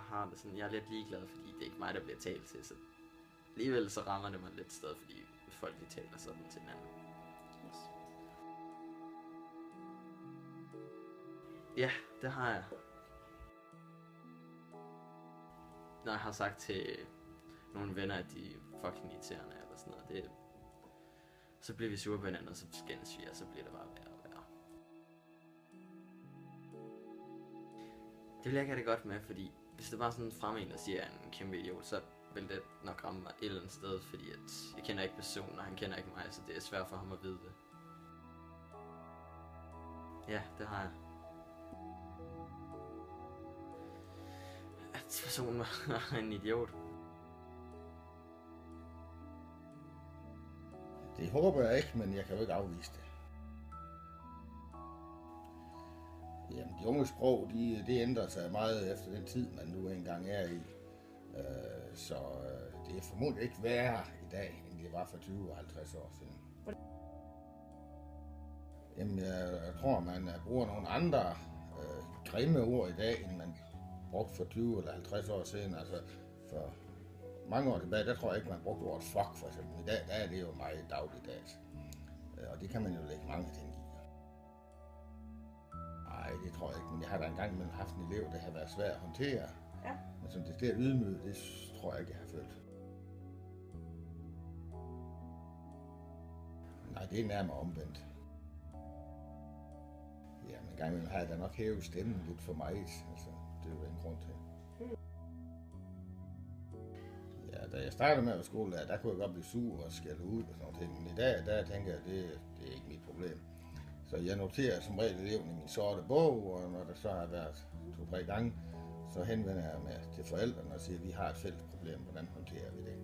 har det sådan, jeg er lidt ligeglad, fordi det er ikke mig, der bliver talt til, så alligevel så rammer det mig lidt stadig, fordi folk de taler sådan til hinanden. Yes. Ja, det har jeg. Når jeg har sagt til nogle venner, at de er fucking irriterende eller sådan noget, så bliver vi sure på hinanden, og så skændes vi, og så bliver det bare værre og værre. Det vil jeg ikke have det godt med, fordi hvis det bare sådan frem en, der siger, at jeg er en kæmpe idiot, så vil det nok ramme mig et eller andet sted, fordi at jeg kender ikke personen, og han kender ikke mig, så det er svært for ham at vide det. Ja, det har jeg. At personen var en idiot. Det håber jeg ikke, men jeg kan jo ikke afvise det. Jamen, de unge sprog, det ændrer sig meget efter den tid, man nu engang er i. Så det er formodentlig ikke værre i dag, end det var for 20 og 50 år siden. Jamen, jeg tror, man bruger nogle andre grimme ord i dag, end man brugte for 20 eller 50 år siden. Altså, for mange år tilbage, der tror jeg ikke, man brugte ordet fuck, for eksempel. I dag, der er det jo meget dagligdags. Og det kan man jo lægge mange ting i. Nej, det tror jeg ikke, men jeg har da engang mellem haft en elev, der har været svært at håndtere. Ja. Men som det der ydmyge, det tror jeg ikke, jeg har følt. Nej, det er nærmere omvendt. Ja, men en gang imellem har jeg da nok hævet stemmen lidt for meget. Altså, det er jo en grund til. Ja, da jeg startede med at skole, der kunne jeg godt blive sur og skælde ud og sådan noget. Men i dag, der tænker jeg, det er ikke mit problem. Så jeg noterer som regel eleven i min sorte bog, og når der så har været 2-3 gange, så henvender jeg mig til forældrene og siger, at vi har et fælles problem, hvordan håndterer vi det?